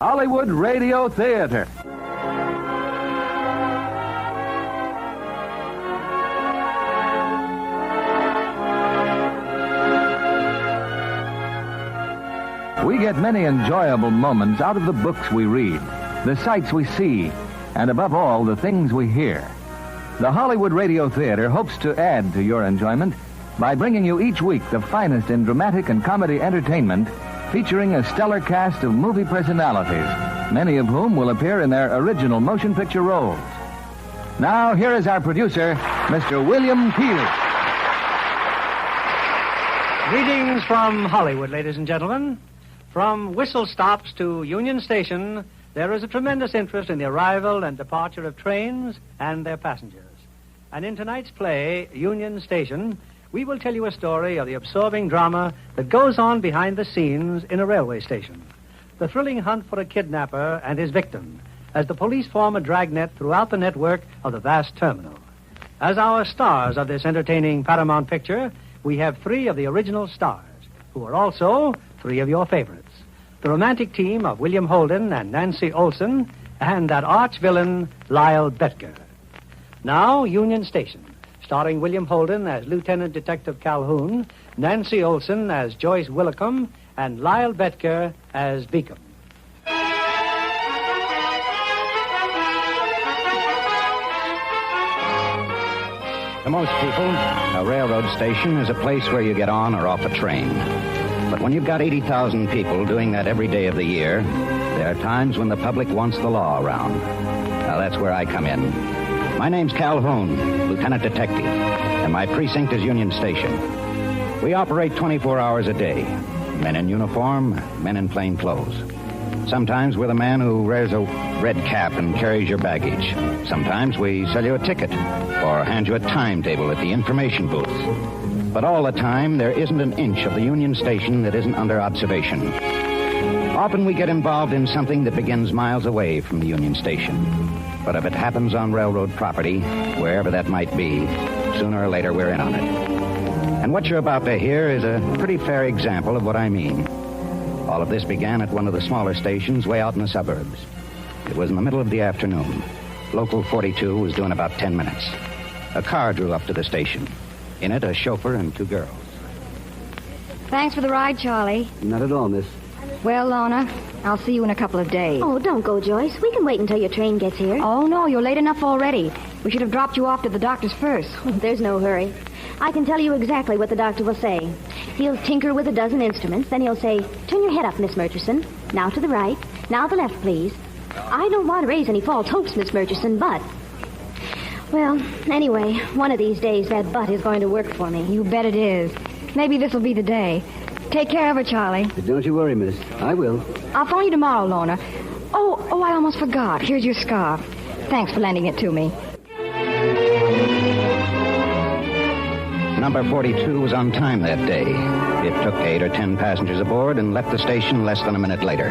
Hollywood Radio Theater. We get many enjoyable moments out of the books we read, the sights we see, and above all, the things we hear. The Hollywood Radio Theater hopes to add to your enjoyment by bringing you each week the finest in dramatic and comedy entertainment, featuring a stellar cast of movie personalities, many of whom will appear in their original motion picture roles. Now, here is our producer, Mr. William Keeley. Greetings from Hollywood, ladies and gentlemen. From whistle stops to Union Station, there is a tremendous interest in the arrival and departure of trains and their passengers. And in tonight's play, Union Station, we will tell you a story of the absorbing drama that goes on behind the scenes in a railway station. The thrilling hunt for a kidnapper and his victim, as the police form a dragnet throughout the network of the vast terminal. As our stars of this entertaining Paramount picture, we have three of the original stars, who are also three of your favorites. The romantic team of William Holden and Nancy Olson, and that arch villain, Lyle Betker. Now, Union Station, starring William Holden as Lieutenant Detective Calhoun, Nancy Olson as Joyce Willicombe, and Lyle Betker as Beacom. To most people, a railroad station is a place where you get on or off a train. But when you've got 80,000 people doing that every day of the year, there are times when the public wants the law around. Now, that's where I come in. My name's Calhoun, Lieutenant Detective, and my precinct is Union Station. We operate 24 hours a day. Men in uniform, men in plain clothes. Sometimes we're the man who wears a red cap and carries your baggage. Sometimes we sell you a ticket or hand you a timetable at the information booth. But all the time, there isn't an inch of the Union Station that isn't under observation. Often we get involved in something that begins miles away from the Union Station. But if it happens on railroad property, wherever that might be, sooner or later we're in on it. And what you're about to hear is a pretty fair example of what I mean. All of this began at one of the smaller stations way out in the suburbs. It was in the middle of the afternoon. Local 42 was doing about 10 minutes. A car drew up to the station. In it, a chauffeur and two girls. Thanks for the ride, Charlie. Not at all, miss. Well, Lorna, I'll see you in a couple of days. Oh, don't go, Joyce. We can wait until your train gets here. Oh, no, you're late enough already. We should have dropped you off to the doctor's first. There's no hurry. I can tell you exactly what the doctor will say. He'll tinker with a dozen instruments, then he'll say, "Turn your head up, Miss Murchison. Now to the right. Now the left, please." I don't want to raise any false hopes, Miss Murchison, but... Well, anyway, one of these days that butt is going to work for me. You bet it is. Maybe this'll be the day. Take care of her, Charlie. Don't you worry, miss. I will. I'll phone you tomorrow, Lorna. Oh, I almost forgot. Here's your scarf. Thanks for lending it to me. Number 42 was on time that day. It took 8 or 10 passengers aboard and left the station less than a minute later.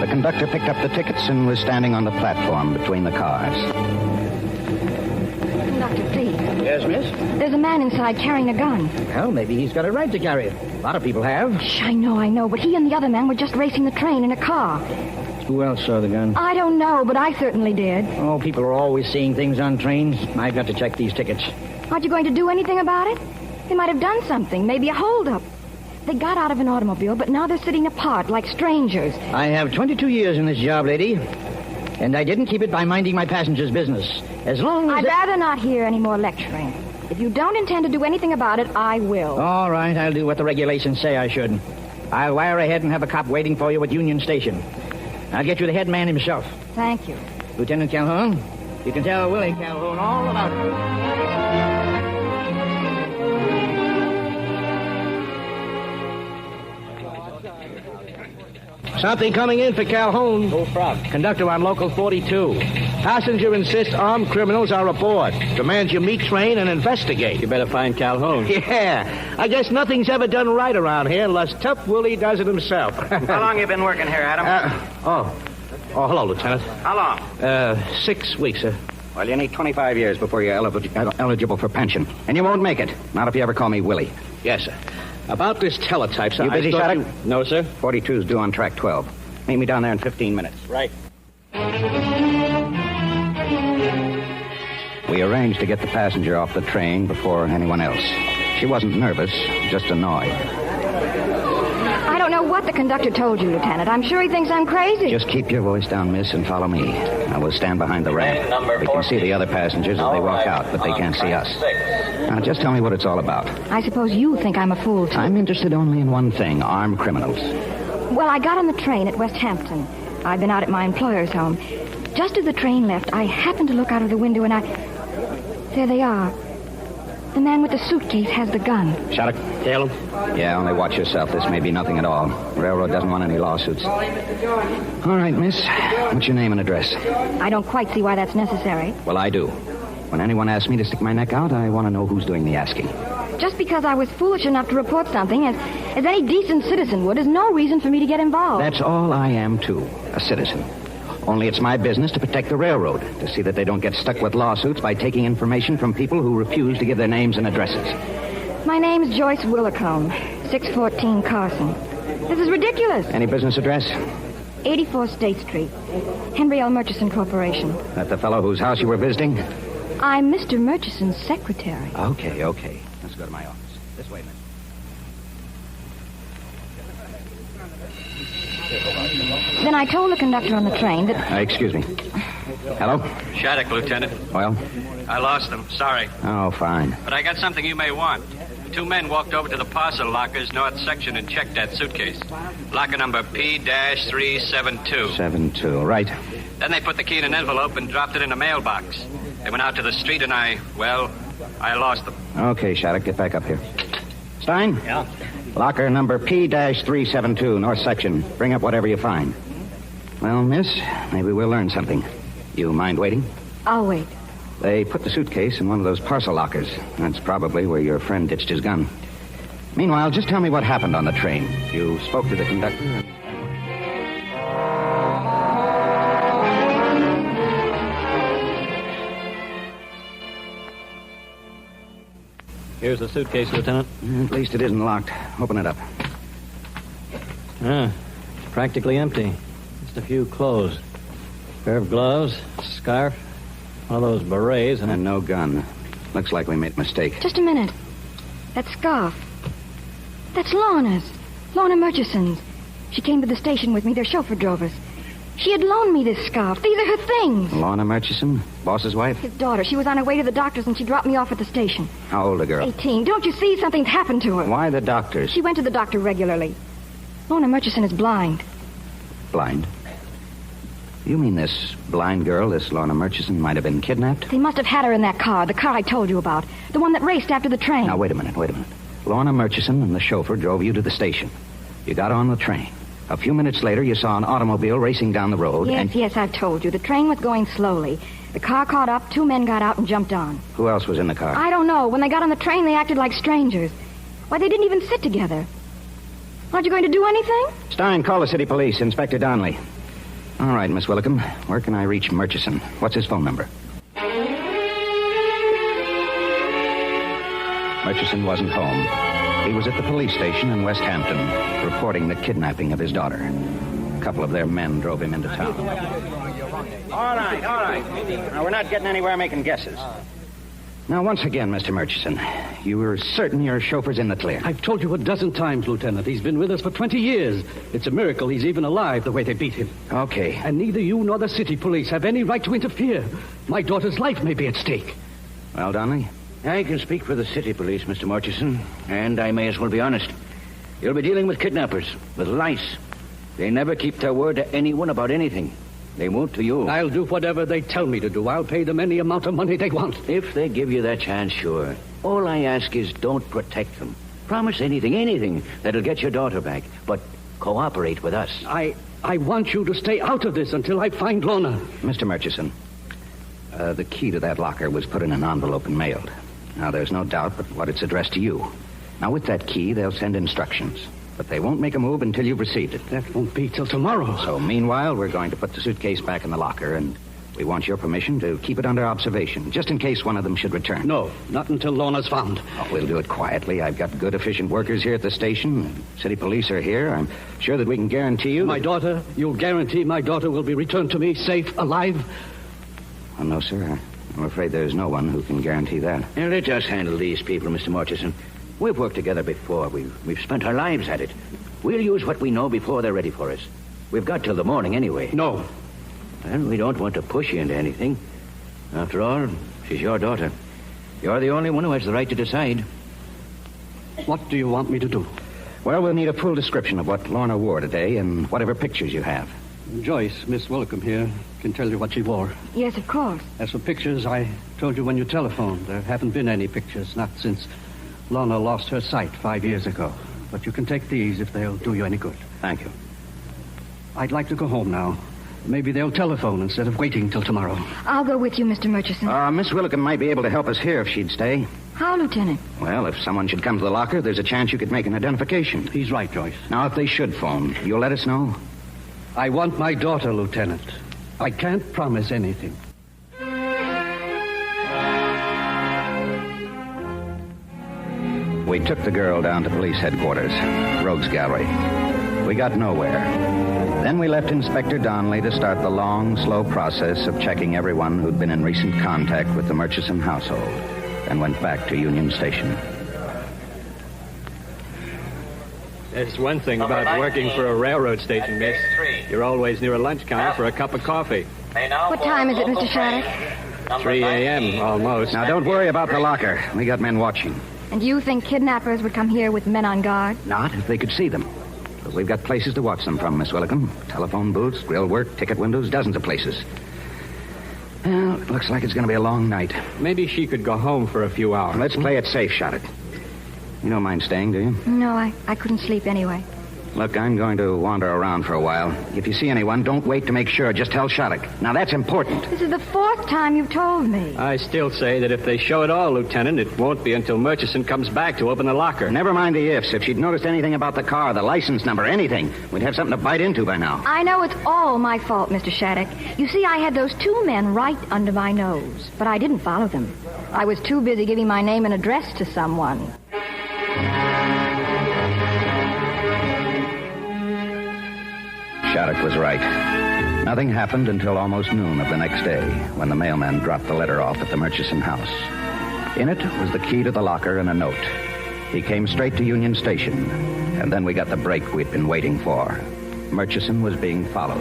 The conductor picked up the tickets and was standing on the platform between the cars. Conductor, please. Yes, miss? There's a man inside carrying a gun. Well, maybe he's got a right to carry it. A lot of people have. Shh, I know, but he and the other man were just racing the train in a car. Who else saw the gun? I don't know, but I certainly did. Oh, people are always seeing things on trains. I've got to check these tickets. Aren't you going to do anything about it? They might have done something, maybe a holdup. They got out of an automobile, but now they're sitting apart like strangers. I have 22 years in this job, lady. And I didn't keep it by minding my passengers' business. As long as... I'd rather not hear any more lecturing. If you don't intend to do anything about it, I will. All right, I'll do what the regulations say I should. I'll wire ahead and have a cop waiting for you at Union Station. I'll get you the head man himself. Thank you. Lieutenant Calhoun, you can tell Willie Calhoun all about it. Something coming in for Calhoun. Go from. Conductor on local 42. Passenger insists armed criminals are aboard. Demands you meet train and investigate. You better find Calhoun. Yeah. I guess nothing's ever done right around here unless Tough Willie does it himself. How long you been working here, Adam? Hello, Lieutenant. How long? 6 weeks, sir. Well, you need 25 years before you're eligible for pension. And you won't make it. Not if you ever call me Willie. Yes, sir. About this teletype, sir. You busy, I thought Shattuck? No, sir. 42's due on track 12. Meet me down there in 15 minutes. Right. We arranged to get the passenger off the train before anyone else. She wasn't nervous, just annoyed. I don't know what the conductor told you, Lieutenant. I'm sure he thinks I'm crazy. Just keep your voice down, miss, and follow me. I will stand behind the ramp. We can see the other passengers as they walk out, but they can't see us. Now, just tell me what it's all about. I suppose you think I'm a fool, too. I'm interested only in one thing, armed criminals. Well, I got on the train at West Hampton. I've been out at my employer's home. Just as the train left, I happened to look out of the window and There they are. The man with the suitcase has the gun. Shattuck? Tail him. Yeah, only watch yourself. This may be nothing at all. Railroad doesn't want any lawsuits. All right, miss. What's your name and address? I don't quite see why that's necessary. Well, I do. When anyone asks me to stick my neck out, I want to know who's doing the asking. Just because I was foolish enough to report something, as any decent citizen would, is no reason for me to get involved. That's all I am, too. A citizen. Only it's my business to protect the railroad, to see that they don't get stuck with lawsuits by taking information from people who refuse to give their names and addresses. My name's Joyce Willicombe, 614 Carson. This is ridiculous. Any business address? 84 State Street. Henry L. Murchison Corporation. That the fellow whose house you were visiting? I'm Mr. Murchison's secretary. Okay. Let's go to my office. This way, miss. Then I told the conductor on the train that... Excuse me. Hello? Shattuck, Lieutenant. Well? I lost them. Sorry. Oh, fine. But I got something you may want. Two men walked over to the parcel lockers north section and checked that suitcase. Locker number P-372. 72, right. Then they put the key in an envelope and dropped it in a mailbox. They went out to the street and I lost them. Okay, Shattuck, get back up here. Stein? Yeah? Locker number P-372, north section. Bring up whatever you find. Well, miss, maybe we'll learn something. You mind waiting? I'll wait. They put the suitcase in one of those parcel lockers. That's probably where your friend ditched his gun. Meanwhile, just tell me what happened on the train. You spoke to the conductor? Here's the suitcase, Lieutenant. At least it isn't locked. Open it up. It's practically empty. Just a few clothes. Pair of gloves, scarf, one of those berets, And no gun. Looks like we made a mistake. Just a minute. That scarf. That's Lorna's. Lorna Murchison's. She came to the station with me. Their chauffeur drove us. She had loaned me this scarf. These are her things. Lorna Murchison, boss's wife? His daughter. She was on her way to the doctor's and she dropped me off at the station. How old a girl? 18. Don't you see? Something's happened to her. Why the doctors? She went to the doctor regularly. Lorna Murchison is blind. Blind? You mean this blind girl, this Lorna Murchison, might have been kidnapped? They must have had her in that car, the car I told you about. The one that raced after the train. Now, wait a minute. Lorna Murchison and the chauffeur drove you to the station. You got on the train. A few minutes later, you saw an automobile racing down the road, Yes, I've told you. The train was going slowly. The car caught up, two men got out and jumped on. Who else was in the car? I don't know. When they got on the train, they acted like strangers. Why, they didn't even sit together. Aren't you going to do anything? Stein, call the city police. Inspector Donnelly. All right, Miss Willicombe. Where can I reach Murchison? What's his phone number? Murchison wasn't home. He was at the police station in West Hampton, reporting the kidnapping of his daughter. A couple of their men drove him into town. All right. Now, we're not getting anywhere making guesses. Now, once again, Mr. Murchison, you were certain your chauffeur's in the clear. I've told you a dozen times, Lieutenant. He's been with us for 20 years. It's a miracle he's even alive the way they beat him. Okay. And neither you nor the city police have any right to interfere. My daughter's life may be at stake. Well, Donnelly? I can speak for the city police, Mr. Murchison, and I may as well be honest. You'll be dealing with kidnappers, with lice. They never keep their word to anyone about anything. They won't to you. I'll do whatever they tell me to do. I'll pay them any amount of money they want. If they give you that chance, sure. All I ask is don't protect them. Promise anything that'll get your daughter back, but cooperate with us. I want you to stay out of this until I find Lorna. Mr. Murchison, the key to that locker was put in an envelope and mailed. Now, there's no doubt but what it's addressed to you. Now, with that key, they'll send instructions. But they won't make a move until you've received it. That won't be till tomorrow. So, meanwhile, we're going to put the suitcase back in the locker, and We want your permission to keep it under observation, just in case one of them should return. No, not until Lorna's found. Oh, we'll do it quietly. I've got good, efficient workers here at the station. City police are here. I'm sure that we can guarantee you... You'll guarantee my daughter will be returned to me safe, alive? Oh, no, sir. I'm afraid there's no one who can guarantee that. Now, let us handle these people, Mr. Murchison. We've worked together before. We've spent our lives at it. We'll use what we know before they're ready for us. We've got till the morning anyway. No. Well, we don't want to push you into anything. After all, she's your daughter. You're the only one who has the right to decide. What do you want me to do? Well, we'll need a full description of what Lorna wore today and whatever pictures you have. Joyce, Miss Willicombe here, can tell you what she wore. Yes, of course. As for pictures, I told you when you telephoned. There haven't been any pictures, not since Lorna lost her sight 5 years ago. But you can take these if they'll do you any good. Thank you. I'd like to go home now. Maybe they'll telephone instead of waiting till tomorrow. I'll go with you, Mr. Murchison. Miss Willicombe might be able to help us here if she'd stay. How, Lieutenant? Well, if someone should come to the locker, there's a chance you could make an identification. He's right, Joyce. Now, if they should phone, you'll let us know? I want my daughter, Lieutenant. I can't promise anything. We took the girl down to police headquarters, Rogues Gallery. We got nowhere. Then we left Inspector Donnelly to start the long, slow process of checking everyone who'd been in recent contact with the Murchison household, and went back to Union Station. There's one thing about working for a railroad station, miss. You're always near a lunch counter for a cup of coffee. What time is it, Mr. Shattuck? 3 a.m., almost. Now, don't worry about the locker. We got men watching. And you think kidnappers would come here with men on guard? Not if they could see them. But we've got places to watch them from, Miss Willicombe. Telephone booths, grill work, ticket windows, dozens of places. Well, it looks like it's going to be a long night. Maybe she could go home for a few hours. Let's play it safe, Shattuck. You don't mind staying, do you? No, I couldn't sleep anyway. Look, I'm going to wander around for a while. If you see anyone, don't wait to make sure. Just tell Shattuck. Now, that's important. This is the 4th time you've told me. I still say that if they show it all, Lieutenant, it won't be until Murchison comes back to open the locker. Never mind the ifs. If she'd noticed anything about the car, the license number, anything, we'd have something to bite into by now. I know it's all my fault, Mr. Shattuck. You see, I had those 2 men right under my nose, but I didn't follow them. I was too busy giving my name and address to someone. Shattuck was right. Nothing happened until almost noon of the next day, when the mailman dropped the letter off at the Murchison house. In it was the key to the locker and a note. He came straight to Union Station, and then we got the break we'd been waiting for. Murchison was being followed.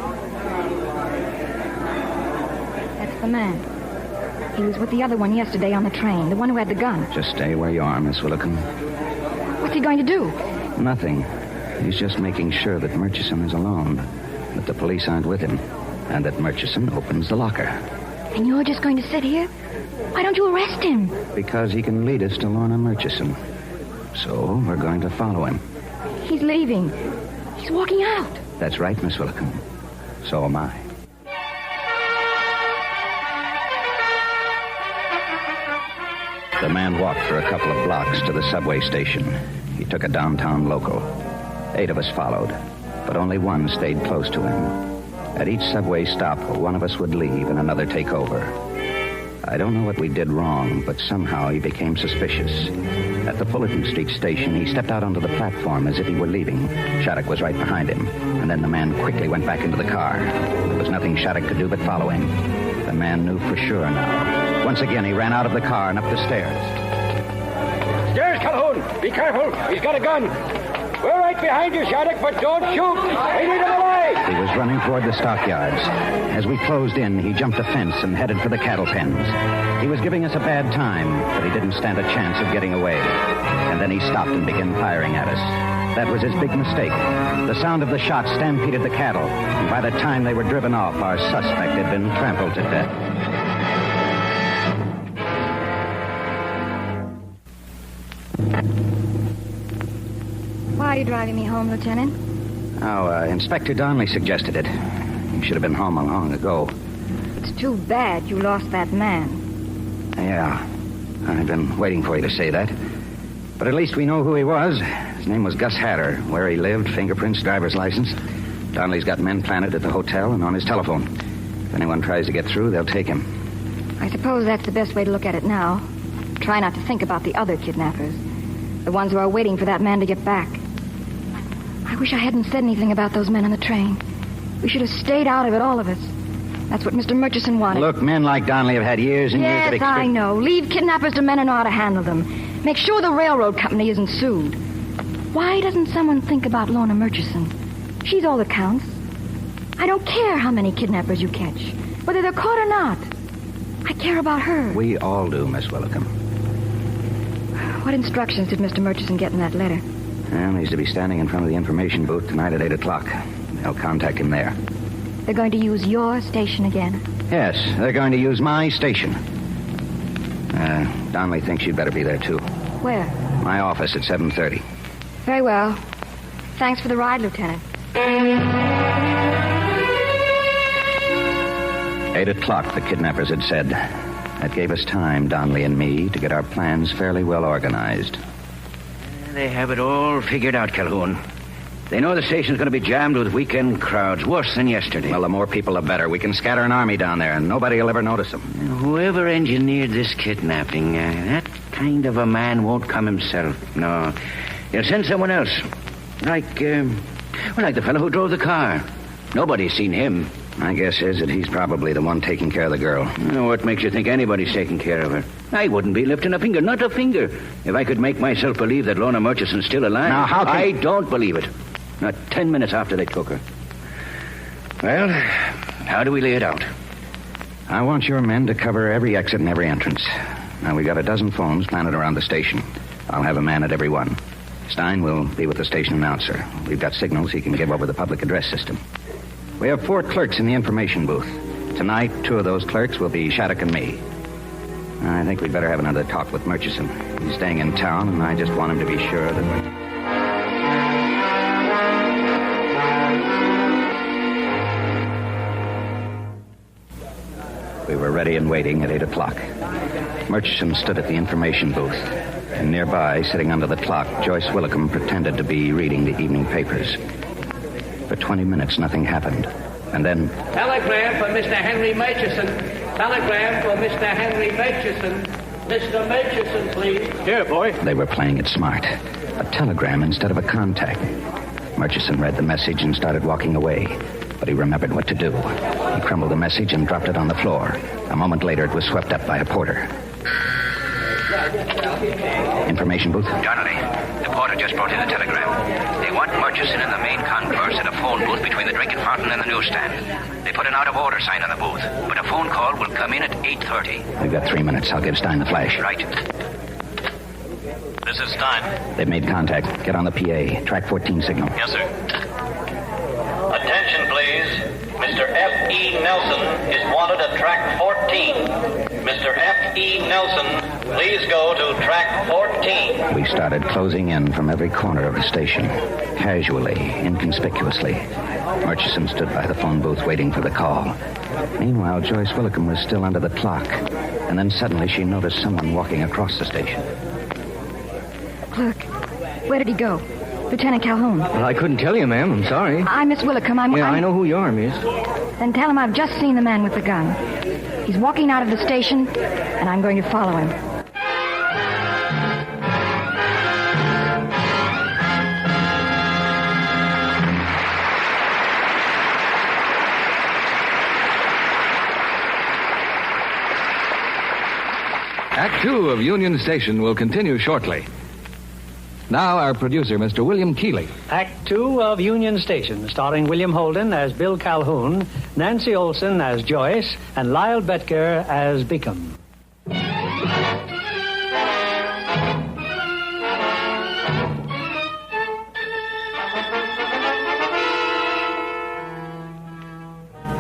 That's the man. He was with the other one yesterday on the train, the one who had the gun. Just stay where you are, Miss Willicombe. What's he going to do? Nothing. He's just making sure that Murchison is alone, that the police aren't with him, and that Murchison opens the locker. And you're just going to sit here? Why don't you arrest him? Because he can lead us to Lorna Murchison. So we're going to follow him. He's leaving. He's walking out. That's right, Miss Willicombe. So am I. The man walked for a couple of blocks to the subway station. He took a downtown local. 8 of us followed, but only one stayed close to him. At each subway stop, one of us would leave and another take over. I don't know what we did wrong, but somehow he became suspicious. At the Fullerton Street station, he stepped out onto the platform as if he were leaving. Shattuck was right behind him, and then the man quickly went back into the car. There was nothing Shattuck could do but follow him. The man knew for sure now. Once again, he ran out of the car and up the stairs. Stairs, Calhoun! Be careful! He's got a gun! We're right behind you, Shattuck, but don't shoot! We need him alive! He was running toward the stockyards. As we closed in, he jumped a fence and headed for the cattle pens. He was giving us a bad time, but he didn't stand a chance of getting away. And then he stopped and began firing at us. That was his big mistake. The sound of the shot stampeded the cattle, and by the time they were driven off, our suspect had been trampled to death. Why are you driving me home, Lieutenant? Oh, Inspector Donnelly suggested it. You should have been home long ago. It's too bad you lost that man. Yeah, I've been waiting for you to say that. But at least we know who he was. His name was Gus Hatter. Where he lived, fingerprints, driver's license. Donnelly's got men planted at the hotel and on his telephone. If anyone tries to get through, they'll take him. I suppose that's the best way to look at it now. Try not to think about the other kidnappers. The ones who are waiting for that man to get back. I wish I hadn't said anything about those men on the train. We should have stayed out of it, all of us. That's what Mr. Murchison wanted. Look, men like Donnelly have had years and years of Yes, experience. I know. Leave kidnappers to men who know how to handle them. Make sure the railroad company isn't sued. Why doesn't someone think about Lorna Murchison? She's all that counts. I don't care how many kidnappers you catch, whether they're caught or not. I care about her. We all do, Miss Willicum. What instructions did Mr. Murchison get in that letter? Well, he's to be standing in front of the information booth tonight at 8 o'clock. They'll contact him there. They're going to use your station again? Yes, they're going to use my station. Donnelly thinks you'd better be there, too. Where? My office at 7:30. Very well. Thanks for the ride, Lieutenant. 8 o'clock, the kidnappers had said. That gave us time, Donnelly and me, to get our plans fairly well organized. They have it all figured out, Calhoun. They know the station's going to be jammed with weekend crowds, worse than yesterday. Well, the more people, the better. We can scatter an army down there, and nobody will ever notice them. Whoever engineered this kidnapping, that kind of a man won't come himself. No. He'll send someone else. Like the fellow who drove the car. Nobody's seen him. My guess is that he's probably the one taking care of the girl. What makes you think anybody's taking care of her? I wouldn't be lifting a finger, not a finger, if I could make myself believe that Lorna Murchison's still alive. Now, how can... I don't believe it. Not 10 minutes after they took her. Well, how do we lay it out? I want your men to cover every exit and every entrance. Now, we got a dozen phones planted around the station. I'll have a man at every one. Stein will be with the station announcer. We've got signals he can give over the public address system. We have 4 clerks in the information booth. Tonight, 2 of those clerks will be Shattuck and me. I think we'd better have another talk with Murchison. He's staying in town, and I just want him to be sure that we were ready and waiting at 8 o'clock. Murchison stood at the information booth, and nearby, sitting under the clock, Joyce Willicum pretended to be reading the evening papers. For 20 minutes, nothing happened. And then... Telegram for Mr. Henry Murchison. Telegram for Mr. Henry Murchison. Mr. Murchison, please. Here, boy. They were playing it smart. A telegram instead of a contact. Murchison read the message and started walking away. But he remembered what to do. He crumbled the message and dropped it on the floor. A moment later, it was swept up by a porter. Information booth? Donnelly, the porter just brought in a telegram. They want Murchison in the main concourse at a phone booth between the drinking fountain and the newsstand. They put an out-of-order sign on the booth, but a phone call will come in at 8:30. We've got 3 minutes. I'll give Stein the flash. Right. This is Stein. They've made contact. Get on the PA. Track 14 signal. Yes, sir. Attention, please. Mr. F.E. Nelson is wanted at track 14. Mr. F.E. Nelson, please go to track 14. We started closing in from every corner of the station. Casually, inconspicuously. Murchison stood by the phone booth waiting for the call. Meanwhile, Joyce Willicum was still under the clock. And then suddenly she noticed someone walking across the station. Clerk, where did he go? Lieutenant Calhoun. Well, I couldn't tell you, ma'am. I'm sorry. I'm Miss Willicum. I know who you are, miss. Then tell him I've just seen the man with the gun. He's walking out of the station, and I'm going to follow him. Act 2 of Union Station will continue shortly. Now, our producer, Mr. William Keeley. Act 2 of Union Station, starring William Holden as Bill Calhoun, Nancy Olson as Joyce, and Lyle Betker as Beacom.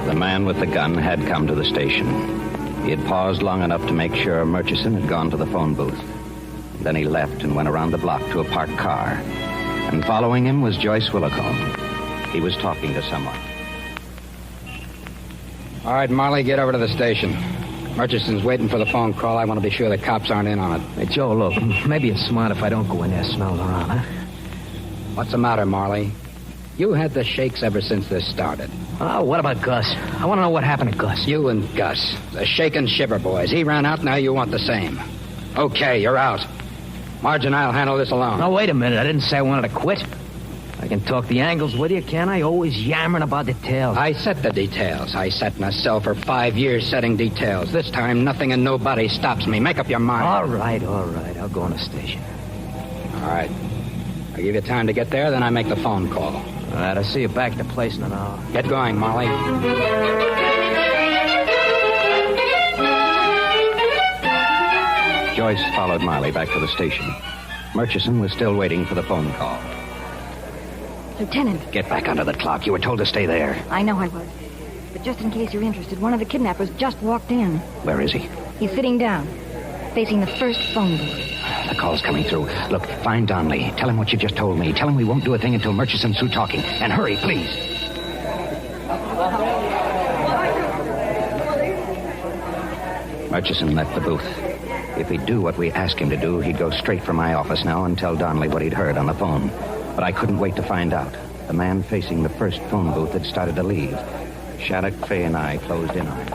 The man with the gun had come to the station. He had paused long enough to make sure Murchison had gone to the phone booth. Then he left and went around the block to a parked car. And following him was Joyce Willicum. He was talking to someone. All right, Marley, get over to the station. Murchison's waiting for the phone call. I want to be sure the cops aren't in on it. Hey, Joe, look, maybe it's smart if I don't go in there smelling around, huh? What's the matter, Marley? You had the shakes ever since this started. Oh, what about Gus? I want to know what happened to Gus. You and Gus, the shake and shiver boys. He ran out, now you want the same. Okay, you're out. Marge and I'll handle this alone. Now, wait a minute. I didn't say I wanted to quit. I can talk the angles with you, can't I? Always yammering about details. I set the details. I set myself for 5 years setting details. This time, nothing and nobody stops me. Make up your mind. All right. I'll go on the station. All right. I give you time to get there, then I make the phone call. All right, I'll see you back at the place in an hour. Get going, Molly. Joyce followed Marley back to the station. Murchison was still waiting for the phone call. Lieutenant. Get back under the clock. You were told to stay there. I know I was. But just in case you're interested, one of the kidnappers just walked in. Where is he? He's sitting down, facing the first phone booth. The call's coming through. Look, find Donnelly. Tell him what you just told me. Tell him we won't do a thing until Murchison's through talking. And hurry, please. Murchison left the booth. If he'd do what we asked him to do, he'd go straight for my office now and tell Donnelly what he'd heard on the phone. But I couldn't wait to find out. The man facing the first phone booth had started to leave. Shattuck, Fay, and I closed in on him.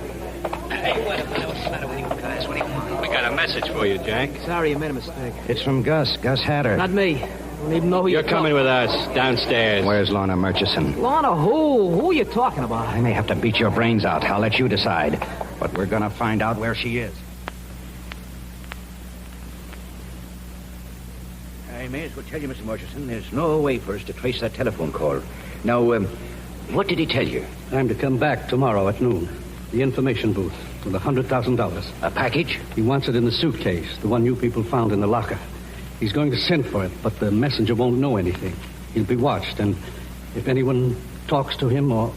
Hey, what's the matter with you guys? What do you want? We got a message for you, Jack. Sorry, you made a mistake. It's from Gus Hatter. Not me. I don't even know who You're coming with us downstairs. Where's Lorna Murchison? Lorna, who? Who are you talking about? I may have to beat your brains out. I'll let you decide. But we're going to find out where she is. I may as well tell you, Mr. Murchison, there's no way for us to trace that telephone call. Now, what did he tell you? I'm to come back tomorrow at noon. The information booth with $100,000. A package? He wants it in the suitcase, the one you people found in the locker. He's going to send for it, but the messenger won't know anything. He'll be watched, and if anyone talks to him or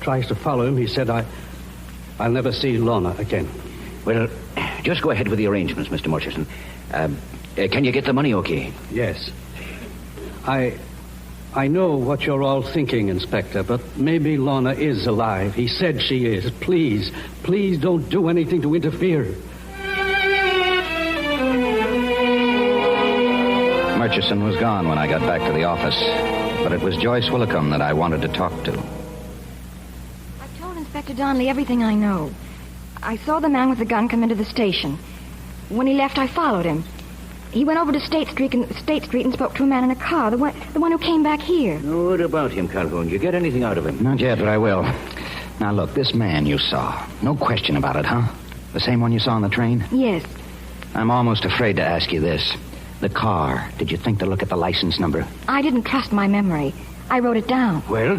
tries to follow him, he said, I'll never see Lorna again. Well, just go ahead with the arrangements, Mr. Murchison. Can you get the money okay? Yes. I know what you're all thinking, Inspector, but maybe Lorna is alive. He said she is. Please don't do anything to interfere. Murchison was gone when I got back to the office, but it was Joyce Willicombe that I wanted to talk to. I've told Inspector Donnelly everything I know. I saw the man with the gun come into the station. When he left, I followed him. He went over to State Street and spoke to a man in a car, the one who came back here. What about him, Calhoun? You get anything out of him? Not yet, but I will. Now, look, this man you saw. No question about it, huh? The same one you saw on the train? Yes. I'm almost afraid to ask you this. The car, did you think to look at the license number? I didn't trust my memory. I wrote it down. Well?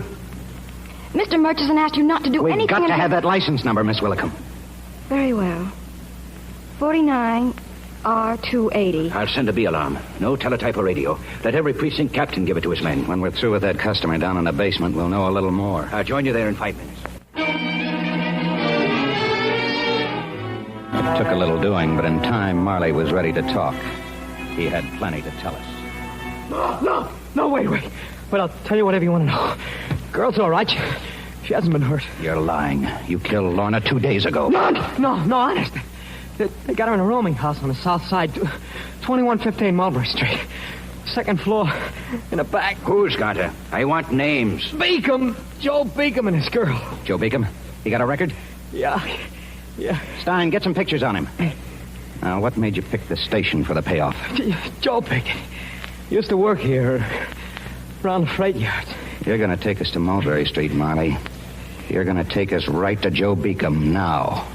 Mr. Murchison asked you not to do anything... We've got to have that license number, Miss Willicombe. Very well. 49... R280. I'll send a B alarm. No teletype or radio. Let every precinct captain give it to his men. When we're through with that customer down in the basement, we'll know a little more. I'll join you there in 5 minutes. It took a little doing, but in time, Marley was ready to talk. He had plenty to tell us. No, wait. Well, I'll tell you whatever you want to know. Girl's all right. She hasn't been hurt. You're lying. You killed Lorna 2 days ago. No, honest. They got her in a rooming house on the south side, 2115 Mulberry Street. Second floor, in the back. Who's got her? I want names. Beacom. Joe Beacom and his girl. Joe Beacom? He got a record? Yeah. Stein, get some pictures on him. Now, what made you pick the station for the payoff? Joe Beacom. Used to work here, around the freight yards. You're going to take us to Mulberry Street, Marley. You're going to take us right to Joe Beacom now.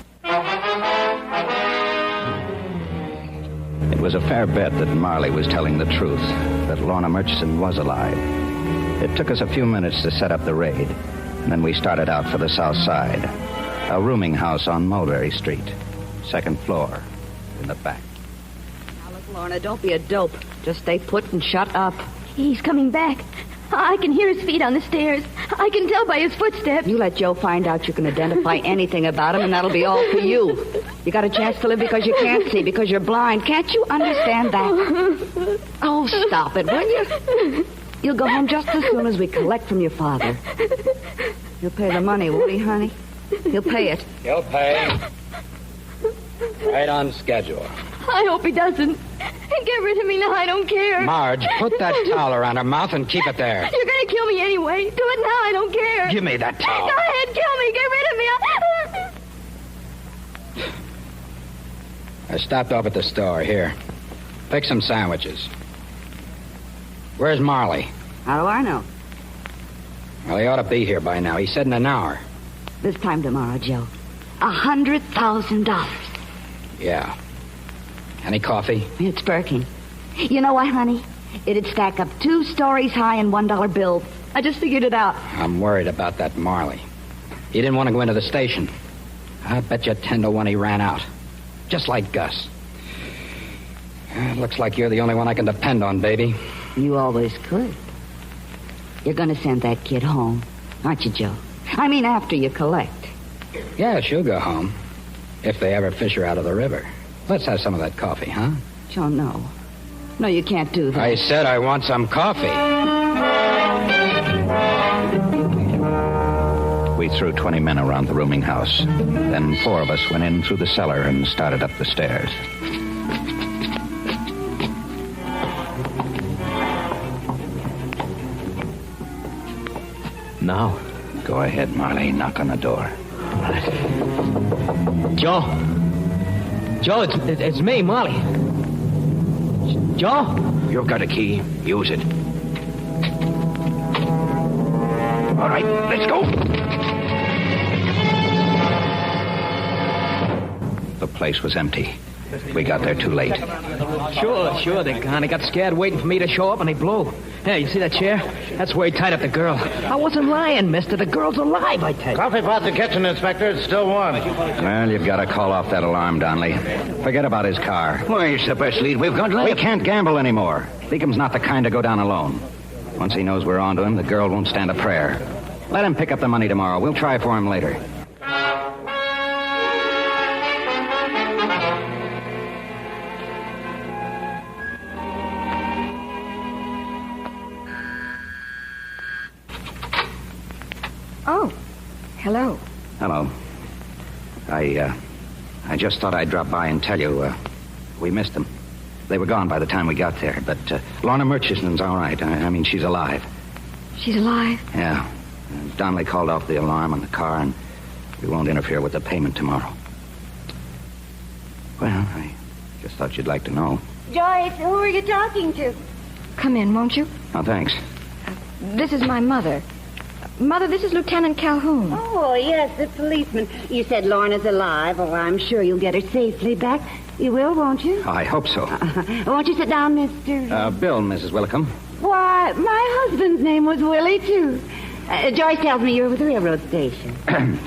It was a fair bet that Marley was telling the truth, that Lorna Murchison was alive. It took us a few minutes to set up the raid, and then we started out for the south side. A rooming house on Mulberry Street, second floor, in the back. Now, look, Lorna, don't be a dope. Just stay put and shut up. He's coming back. I can hear his feet on the stairs. I can tell by his footsteps. You let Joe find out you can identify anything about him, and that'll be all for you. You got a chance to live because you can't see, because you're blind. Can't you understand that? Oh, stop it, will you? You'll go home just as soon as we collect from your father. He'll pay the money, won't he, honey? He'll pay it. He'll pay. Right on schedule. I hope he doesn't. Get rid of me now. I don't care. Marge, put that towel around her mouth and keep it there. You're going to kill me anyway. Do it now. I don't care. Give me that towel. Go ahead. Kill me. Get rid of me. I stopped off at the store. Here. Pick some sandwiches. Where's Marley? How do I know? Well, he ought to be here by now. He said in an hour. This time tomorrow, Joe. $100,000. Yeah. Any coffee? It's Birkin. You know what, honey? It'd stack up 2 stories high in $1 bills. I just figured it out. I'm worried about that Marley. He didn't want to go into the station. I bet you 10 to 1 he ran out. Just like Gus. Looks like you're the only one I can depend on, baby. You always could. You're going to send that kid home, aren't you, Joe? I mean, after you collect. Yeah, she'll go home. If they ever fish her out of the river. Let's have some of that coffee, huh? Joe, no. No, you can't do that. I said I want some coffee. We threw 20 men around the rooming house. Then 4 of us went in through the cellar and started up the stairs. Now? Go ahead, Marley. Knock on the door. Joe? Joe, it's me, Molly. Joe? You've got a key. Use it. All right, let's go. The place was empty. We got there too late. Sure, they kind of got scared waiting for me to show up, and they blew. Hey, you see that chair? That's where he tied up the girl. I wasn't lying, mister. The girl's alive, I tell you. Coffee pot's the kitchen, Inspector. It's still warm. Well, you've got to call off that alarm, Donnelly. Forget about his car. Why, it's the best lead we've got left. We can't gamble anymore. Beacom's not the kind to go down alone. Once he knows we're onto him, the girl won't stand a prayer. Let him pick up the money tomorrow. We'll try for him later. Oh, hello. Hello. I just thought I'd drop by and tell you, we missed them. They were gone by the time we got there, but Lorna Murchison's all right. I mean, she's alive. She's alive? Yeah. Donnelly called off the alarm on the car, and we won't interfere with the payment tomorrow. Well, I just thought you'd like to know. Joyce, who are you talking to? Come in, won't you? Oh, thanks. This is my mother. Mother, this is Lieutenant Calhoun. Oh, yes, the policeman. You said Lorna's alive. Oh, I'm sure you'll get her safely back. You will, won't you? I hope so. Won't you sit down, Mr. Bill, Mrs. Willicombe. Why, my husband's name was Willie, too. Joyce tells me you're with the railroad station.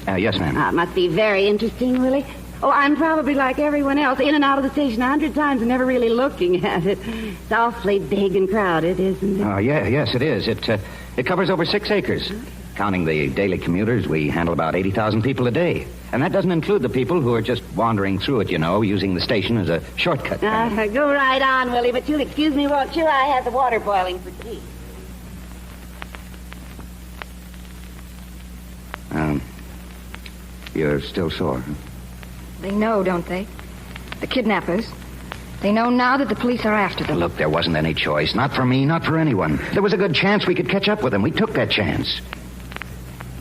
Yes, ma'am. It must be very interesting, Willie. Oh, I'm probably like everyone else, in and out of the station 100 times and never really looking at it. It's awfully big and crowded, isn't it? Oh, yes, it is. It covers over 6 acres. Counting the daily commuters, we handle about 80,000 people a day. And that doesn't include the people who are just wandering through it, you know, using the station as a shortcut. Go right on, Willie, but you'll excuse me, won't you? I have the water boiling for tea. You're still sore. They know, don't they? The kidnappers. They know now that the police are after them. Look, there wasn't any choice. Not for me, not for anyone. There was a good chance we could catch up with them. We took that chance.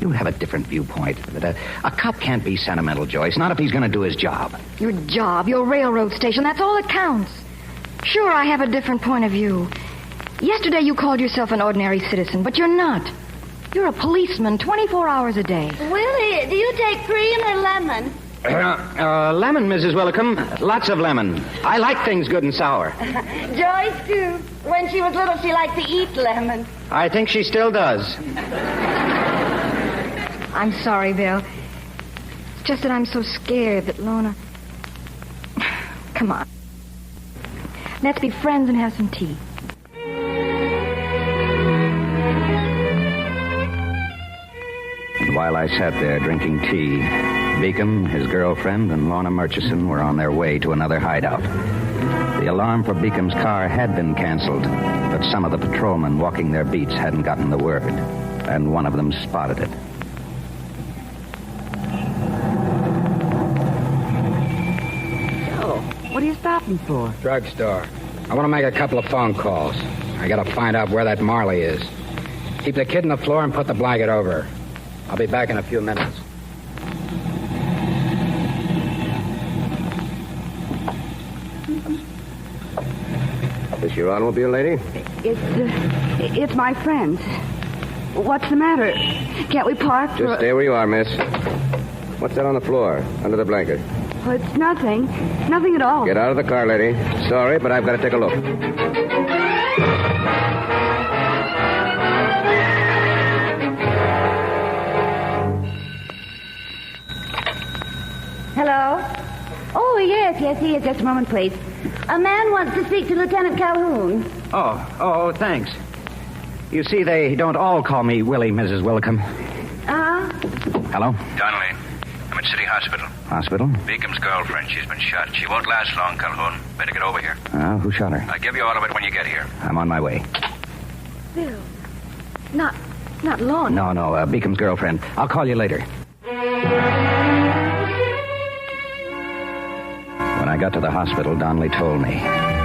You have a different viewpoint. But a cop can't be sentimental, Joyce. Not if he's going to do his job. Your job, your railroad station, that's all that counts. Sure, I have a different point of view. Yesterday you called yourself an ordinary citizen, but you're not. You're a policeman 24 hours a day. Willie, do you take cream or lemon? Lemon, Mrs. Willicombe. Lots of lemon. I like things good and sour. Joyce, too. When she was little, she liked to eat lemon. I think she still does. I'm sorry, Bill. It's just that I'm so scared that Lorna... Come on. Let's be friends and have some tea. And while I sat there drinking tea, Beacom, his girlfriend, and Lorna Murchison were on their way to another hideout. The alarm for Beacom's car had been canceled, but some of the patrolmen walking their beats hadn't gotten the word, and one of them spotted it. So, what are you stopping for? Drugstore. I want to make a couple of phone calls. I got to find out where that Marley is. Keep the kid on the floor and put the blanket over her. I'll be back in a few minutes. Is your automobile, lady? It's my friend's. What's the matter? Can't we park? Just stay where you are, miss. What's that on the floor, under the blanket? Oh, it's nothing. Nothing at all. Get out of the car, lady. Sorry, but I've got to take a look. Hello? Oh, yes, he is. Just a moment, please. A man wants to speak to Lieutenant Calhoun. Oh, thanks. You see, they don't all call me Willie, Mrs. Willicum. Hello? Donnelly, I'm at City Hospital. Hospital? Beacom's girlfriend, she's been shot. She won't last long, Calhoun. Better get over here. Who shot her? I'll give you all of it when you get here. I'm on my way. Bill. Not Lon. No, Beacom's girlfriend. I'll call you later. When I got to the hospital, Donnelly told me.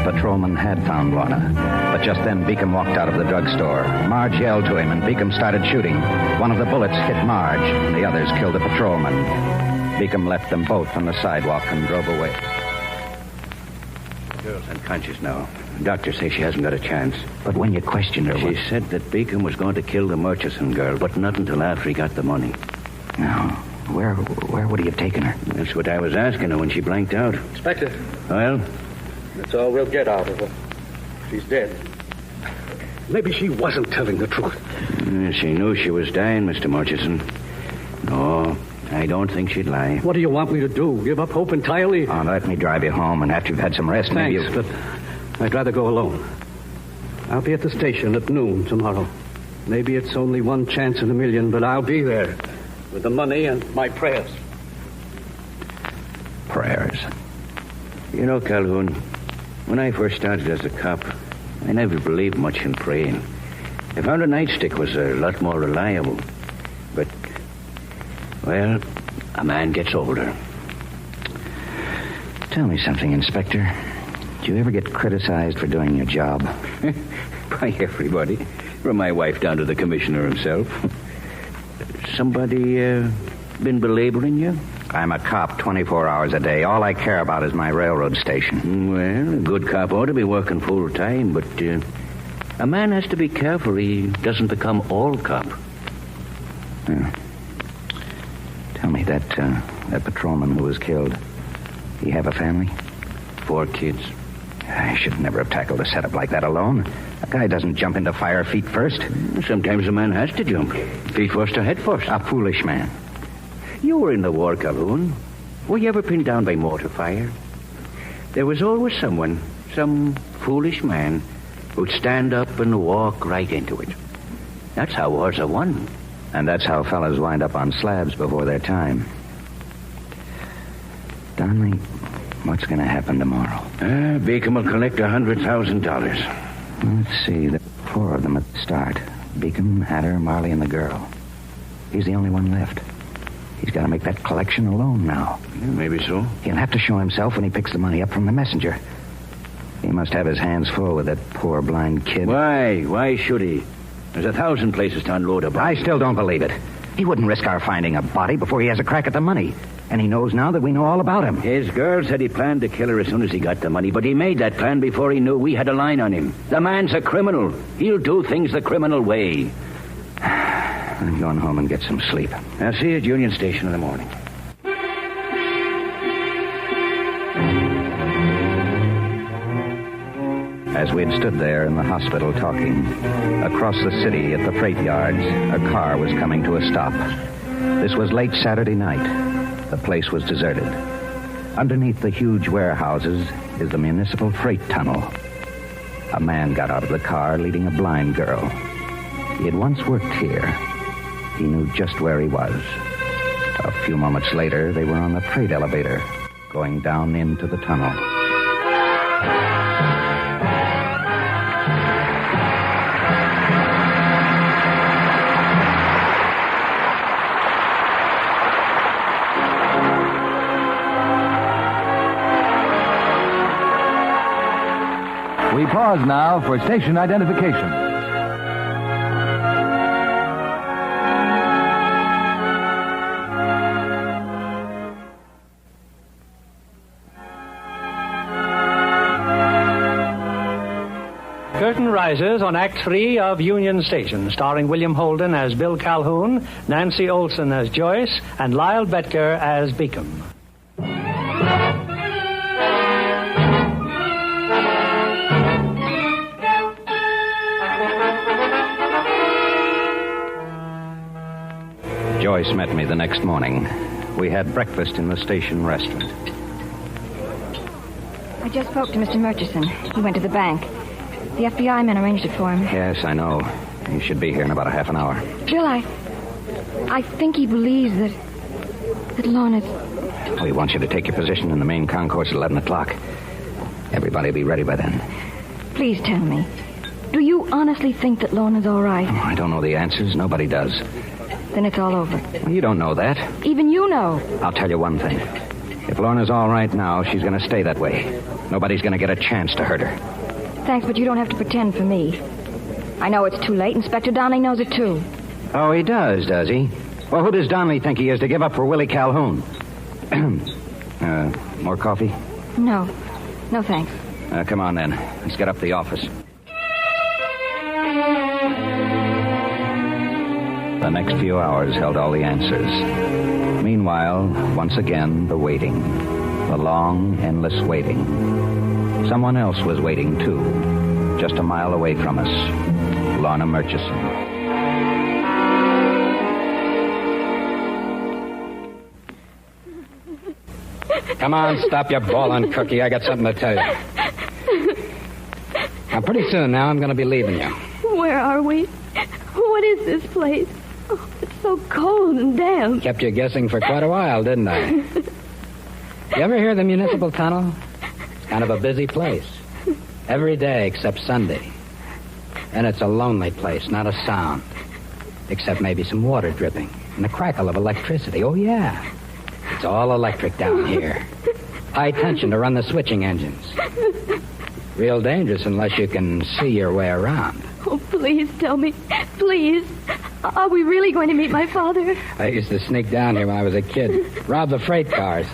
Patrolman had found Lorna. But just then, Beacom walked out of the drugstore. Marge yelled to him, and Beacom started shooting. One of the bullets hit Marge, and the others killed the patrolman. Beacom left them both on the sidewalk and drove away. The girl's unconscious now. Doctors say she hasn't got a chance. But when you questioned her... She said that Beacom was going to kill the Murchison girl, but not until after he got the money. Now, where would he have taken her? That's what I was asking her when she blanked out. Inspector. Well? That's all we'll get out of her. She's dead. Maybe she wasn't telling the truth. She knew she was dying, Mr. Murchison. No, I don't think she'd lie. What do you want me to do? Give up hope entirely? Oh, let me drive you home, and after you've had some rest, maybe Thanks, but I'd rather go alone. I'll be at the station at noon tomorrow. Maybe it's only one chance in a million, but I'll be there with the money and my prayers. Prayers? You know, Calhoun, when I first started as a cop, I never believed much in praying. I found a nightstick was a lot more reliable. But, well, a man gets older. Tell me something, Inspector. Do you ever get criticized for doing your job? By everybody. From my wife down to the commissioner himself. Somebody been belaboring you? I'm a cop 24 hours a day. All I care about is my railroad station. Well, a good cop ought to be working full time, but a man has to be careful he doesn't become all cop. Yeah. Tell me, that patrolman who was killed, he have a family? 4 kids. I should never have tackled a setup like that alone. A guy doesn't jump into fire feet first. Sometimes a man has to jump. Feet first or head first. A foolish man. You were in the war, Calhoun. Were you ever pinned down by mortar fire? There was always someone, some foolish man, who'd stand up and walk right into it. That's how wars are won. And that's how fellas wind up on slabs before their time. Donnelly, what's going to happen tomorrow? Beacom will collect $100,000. Let's see. There are 4 of them at the start. Beacom, Hatter, Marley, and the girl. He's the only one left. He's got to make that collection alone now. Yeah, maybe so. He'll have to show himself when he picks the money up from the messenger. He must have his hands full with that poor blind kid. Why? Why should he? There's 1,000 places to unload a body. I still don't believe it. He wouldn't risk our finding a body before he has a crack at the money. And he knows now that we know all about him. His girl said he planned to kill her as soon as he got the money, but he made that plan before he knew we had a line on him. The man's a criminal. He'll do things the criminal way. I'm going home and get some sleep. I'll see you at Union Station in the morning. As we had stood there in the hospital talking, across the city at the freight yards, a car was coming to a stop. This was late Saturday night. The place was deserted. Underneath the huge warehouses is the municipal freight tunnel. A man got out of the car leading a blind girl. He had once worked here. He knew just where he was. A few moments later, they were on the freight elevator, going down into the tunnel. We pause now for station identification. Curtain rises on Act 3 of Union Station, starring William Holden as Bill Calhoun, Nancy Olson as Joyce, and Lyle Betker as Beacom. Joyce met me the next morning. We had breakfast in the station restaurant. I just spoke to Mr. Murchison. He went to the bank. The FBI men arranged it for him. Yes, I know. He should be here in about a half an hour. Bill, I think he believes that Lorna's... We want you to take your position in the main concourse at 11 o'clock. Everybody will be ready by then. Please tell me. Do you honestly think that Lorna's all right? Oh, I don't know the answers. Nobody does. Then it's all over. Well, you don't know that. Even you know. I'll tell you one thing. If Lorna's all right now, she's going to stay that way. Nobody's going to get a chance to hurt her. Thanks, but you don't have to pretend for me. I know it's too late. Inspector Donnelly knows it, too. Oh, he does he? Well, who does Donnelly think he is to give up for Willie Calhoun? More coffee? No. No, thanks. Come on, then. Let's get up to the office. The next few hours held all the answers. Meanwhile, once again, the waiting. The long, endless waiting. Someone else was waiting, too, just a mile away from us. Lorna Murchison. Come on, stop your bawling, Cookie. I got something to tell you. Now, pretty soon now, I'm going to be leaving you. Where are we? What is this place? Oh, it's so cold and damp. Kept you guessing for quite a while, didn't I? You ever hear the municipal tunnel? It's kind of a busy place. Every day except Sunday. And it's a lonely place, not a sound. Except maybe some water dripping and the crackle of electricity. Oh, yeah. It's all electric down here. High tension to run the switching engines. Real dangerous unless you can see your way around. Oh, please tell me. Please. Are we really going to meet my father? I used to sneak down here when I was a kid. Rob the freight cars.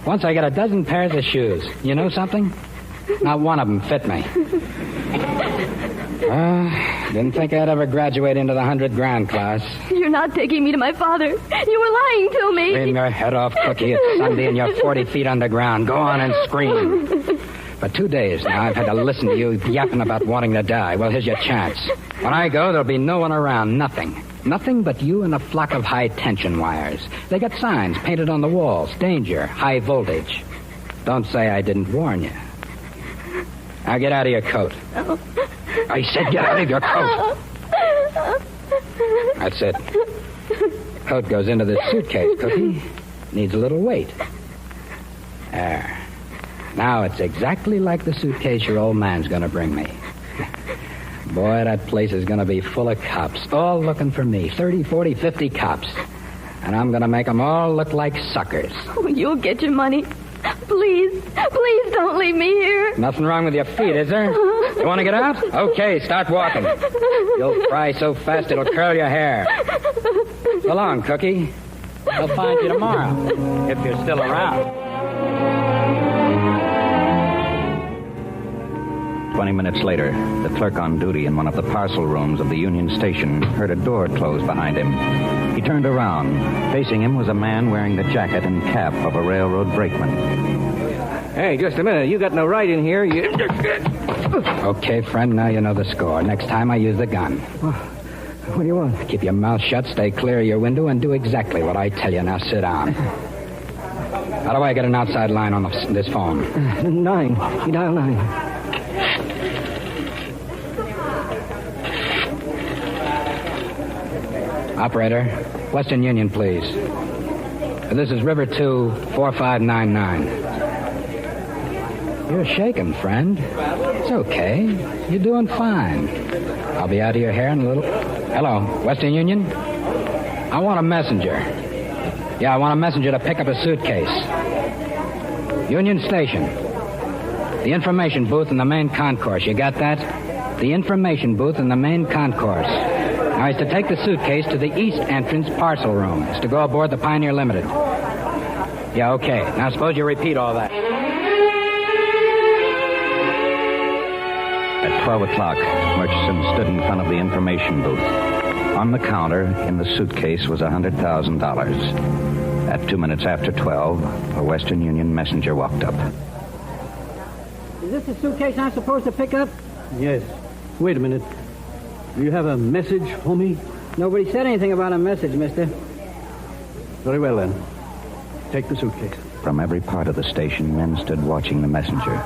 Once I got a dozen pairs of shoes. You know something? Not one of them fit me. Didn't think I'd ever graduate into the 100,000 class. You're not taking me to my father. You were lying to me. Clean your head off, Cookie. It's Sunday and you're 40 feet underground. Go on and scream. For 2 days now, I've had to listen to you yapping about wanting to die. Well, here's your chance. When I go, there'll be no one around. Nothing. Nothing but you and a flock of high-tension wires. They got signs painted on the walls. Danger. High voltage. Don't say I didn't warn you. Now get out of your coat. Oh. I said get out of your coat. That's it. Coat goes into this suitcase, Cookie. Needs a little weight. There. Now it's exactly like the suitcase your old man's going to bring me. Boy, that place is going to be full of cops, all looking for me. 30, 40, 50 cops. And I'm going to make them all look like suckers. Oh, you'll get your money. Please, please don't leave me here. Nothing wrong with your feet, is there? You want to get out? Okay, start walking. You'll cry so fast it'll curl your hair. So long, Cookie. I'll find you tomorrow, if you're still around. 20 minutes later, the clerk on duty in one of the parcel rooms of the Union Station heard a door close behind him. He turned around. Facing him was a man wearing the jacket and cap of a railroad brakeman. Hey, just a minute. You got no right in here. You... Okay, friend, now you know the score. Next time I use the gun. What do you want? Keep your mouth shut, stay clear of your window, and do exactly what I tell you. Now sit down. How do I get an outside line on this phone? 9. You dial 9. Operator, Western Union, please. This is River 2, 4599. You're shaking, friend. It's okay. You're doing fine. I'll be out of your hair in a little... Hello, Western Union? I want a messenger. Yeah, I want a messenger to pick up a suitcase. Union Station. The information booth in the main concourse. You got that? The information booth in the main concourse. Now, he's to take the suitcase to the east entrance parcel room. It's to go aboard the Pioneer Limited. Yeah, okay. Now, suppose you repeat all that. At 12 o'clock, Murchison stood in front of the information booth. On the counter, in the suitcase, was $100,000. At 2 minutes after 12, a Western Union messenger walked up. Is this the suitcase I'm supposed to pick up? Yes. Wait a minute. Do you have a message for me? Nobody said anything about a message, mister. Very well, then. Take the suitcase. From every part of the station, men stood watching the messenger.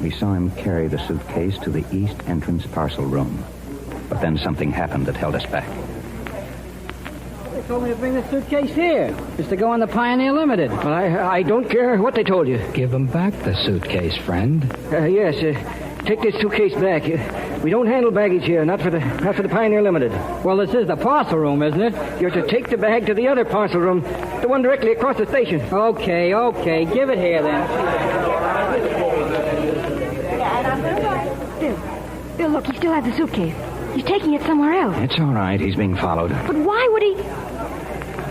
We saw him carry the suitcase to the east entrance parcel room. But then something happened that held us back. They told me to bring the suitcase here. It's to go on the Pioneer Limited. Well, I don't care what they told you. Give him back the suitcase, friend. Yes, take this suitcase back. We don't handle baggage here, not for the Pioneer Limited. Well, this is the parcel room, isn't it? You're to take the bag to the other parcel room, the one directly across the station. Okay. Give it here, then. Bill, look, he still has the suitcase. He's taking it somewhere else. It's all right. He's being followed. But why would he...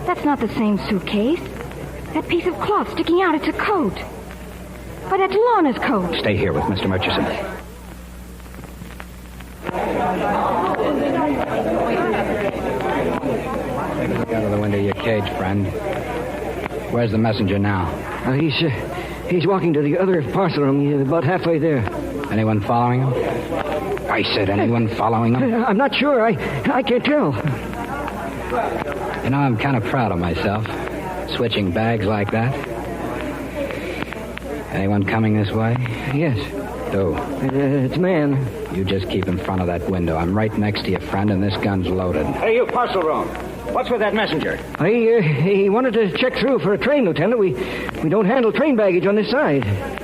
That's not the same suitcase. That piece of cloth sticking out, it's a coat. But that's Lorna's coat. Stay here with Mr. Murchison. Look out of the window of your cage, friend. Where's the messenger now? He's walking to the other parcel room. He's about halfway there. Anyone following him? I said, anyone following him? I'm not sure. I can't tell. You know, I'm kind of proud of myself. Switching bags like that. Anyone coming this way? Yes. Who? It's a man. You just keep in front of that window. I'm right next to you, friend, and this gun's loaded. Hey, you parcel room. What's with that messenger? He wanted to check through for a train, Lieutenant. We don't handle train baggage on this side.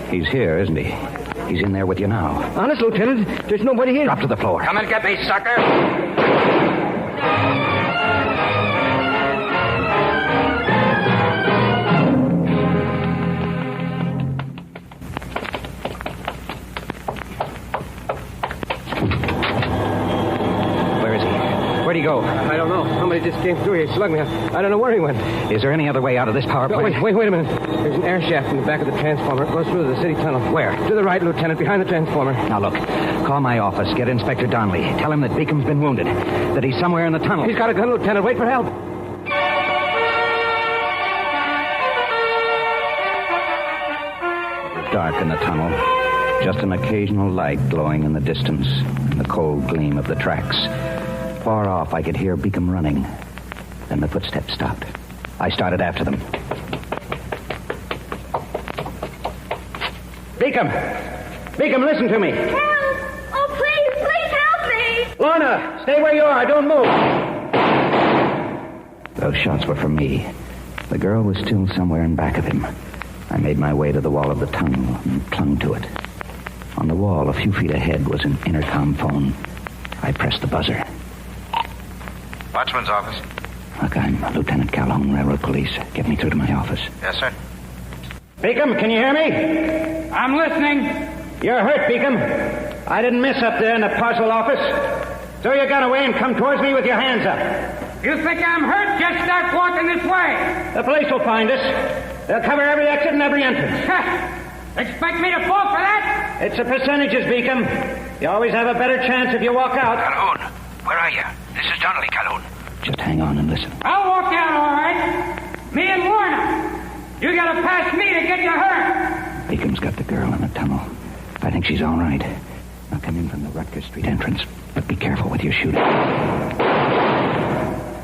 He's here, isn't he? He's in there with you now. Honest, Lieutenant, there's nobody here. Drop to the floor. Come and get me, sucker. Where'd he go? I don't know. Somebody just came through here, slugged me. I don't know where he went. Is there any other way out of this power plant? Wait a minute. There's an air shaft in the back of the transformer. It goes through the city tunnel. Where? To the right, Lieutenant, behind the transformer. Now, look. Call my office. Get Inspector Donnelly. Tell him that Beacom's been wounded. That he's somewhere in the tunnel. He's got a gun, Lieutenant. Wait for help. It was dark in the tunnel. Just an occasional light glowing in the distance. And the cold gleam of the tracks. Far off, I could hear Beacom running. Then the footsteps stopped. I started after them. Beacom! Beacom, listen to me. Help! Oh, please help me! Lorna, stay where you are. Don't move. Those shots were for me. The girl was still somewhere in back of him. I made my way to the wall of the tunnel and clung to it. On the wall, a few feet ahead, was an intercom phone. I pressed the buzzer. Watchman's office. Look, I'm Lieutenant Calhoun, Railroad Police. Get me through to my office. Yes, sir. Beacom, can you hear me? I'm listening. You're hurt, Beacom. I didn't miss up there in the parcel office. Throw your gun away and come towards me with your hands up. You think I'm hurt? Just start walking this way. The police will find us. They'll cover every exit and every entrance. Expect me to fall for that? It's the percentages, Beacom. You always have a better chance if you walk out. Calhoun, where are you? This is Donnelly, Calhoun. Just hang on and listen. I'll walk out, all right. Me and Lorna. You gotta pass me to get you hurt. Beacom's got the girl in the tunnel. I think she's all right. Now come in from the Rutgers Street entrance, but be careful with your shooting.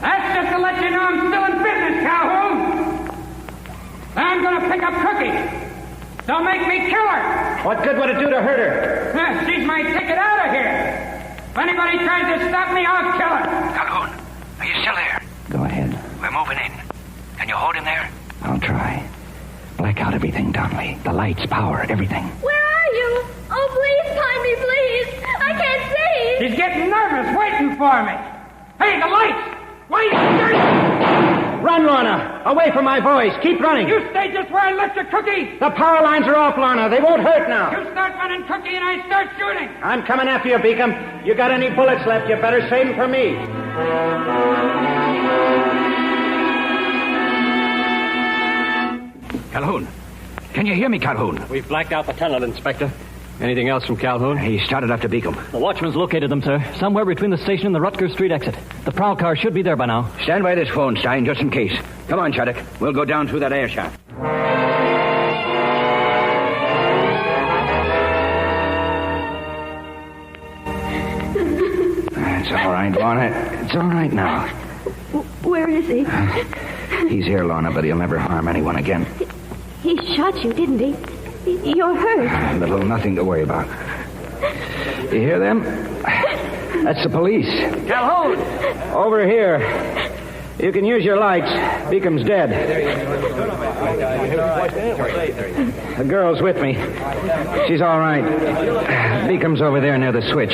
That's just to let you know I'm still in business, Calhoun. I'm gonna pick up Cookie. Don't make me kill her. What good would it do to hurt her? She's my ticket out of here. If anybody tries to stop me, I'll kill her. Calhoun, are you still there? Go ahead. We're moving in. Can you hold him there? I'll try. Black out everything, Donnelly. The lights, power, everything. Where are you? Oh, please find me, please. I can't see. She's getting nervous waiting for me. Hey, the lights. Wait. Run, Lorna! Away from my voice! Keep running! You stay just where I left your Cookie! The power lines are off, Lorna. They won't hurt now. You start running, Cookie, and I start shooting! I'm coming after you, Beacom. You got any bullets left, you better save them for me. Calhoun. Can you hear me, Calhoun? We've blacked out the tunnel, Inspector. Anything else from Calhoun? He started after Beacom. The watchman's located them, sir. Somewhere between the station and the Rutgers Street exit. The prowl car should be there by now. Stand by this phone, Stein, just in case. Come on, Shattuck. We'll go down through that air shaft. It's all right, Lorna. It's all right now. Where is he? He's here, Lorna, but he'll never harm anyone again. He shot you, didn't he? You're hurt. Little nothing to worry about. You hear them? That's the police. Calhoun! Over here. You can use your lights. Beacom's dead. The girl's with me. She's all right. Beacom's over there near the switch.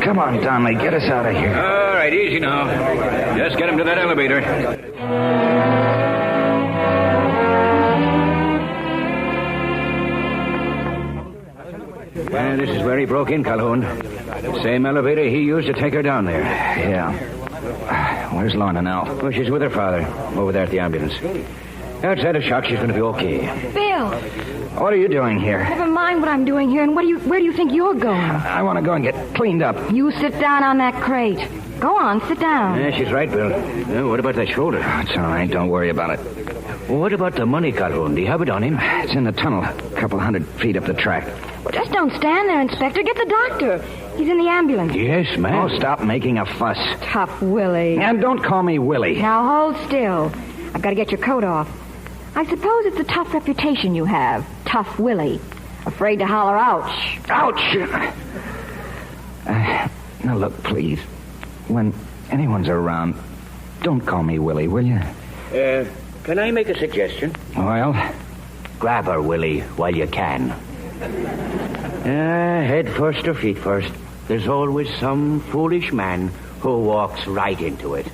Come on, Donnelly, get us out of here. All right, easy now. Just get him to that elevator. This is where he broke in, Calhoun. Same elevator he used to take her down there. Yeah. Where's Lorna now? Well, she's with her father, over there at the ambulance. Outside of shock, she's going to be okay. Bill, What are you doing here? never mind what I'm doing here, and where do you think you're going? I want to go and get cleaned up. You sit down on that crate. Go on, sit down. Yeah, she's right, Bill. What about that shoulder? Oh, it's all right. Don't worry about it. Well, what about the money, Calhoun? Do you have it on him? It's in the tunnel, a couple 100 feet up the track. Well, just don't stand there, Inspector. Get the doctor. He's in the ambulance. Yes, ma'am. Oh, stop making a fuss. Tough Willie. And don't call me Willie. Now hold still. I've got to get your coat off. I suppose it's a tough reputation you have. Tough Willie. Afraid to holler ouch. Ouch! Now, look, please. When anyone's around, don't call me Willie, will you? Can I make a suggestion? Well? Grab her, Willie, while you can. Head first or feet first. There's always some foolish man who walks right into it.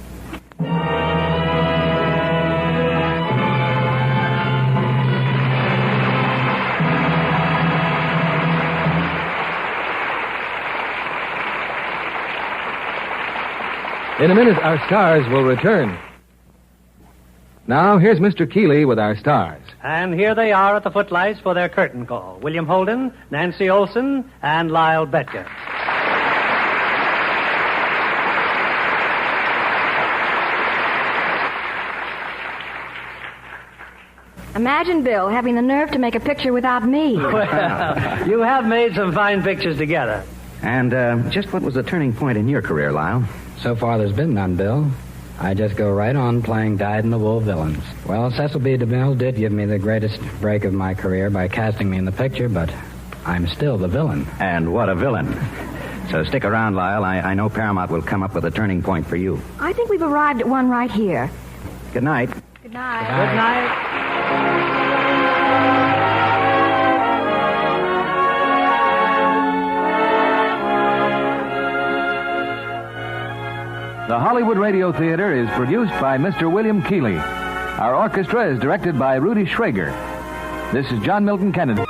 In a minute, our stars will return. Now, here's Mr. Keeley with our stars. And here they are at the footlights for their curtain call. William Holden, Nancy Olson, and Lyle Betker. Imagine Bill having the nerve to make a picture without me. Well, you have made some fine pictures together. And just what was the turning point in your career, Lyle? So far, there's been none, Bill. I just go right on playing dyed-in-the-wool villains. Well, Cecil B. DeMille did give me the greatest break of my career by casting me in the picture, but I'm still the villain. And what a villain. So stick around, Lyle. I know Paramount will come up with a turning point for you. I think we've arrived at one right here. Good night. Good night. Good night. The Hollywood Radio Theater is produced by Mr. William Keeley. Our orchestra is directed by Rudy Schrager. This is John Milton Kennedy.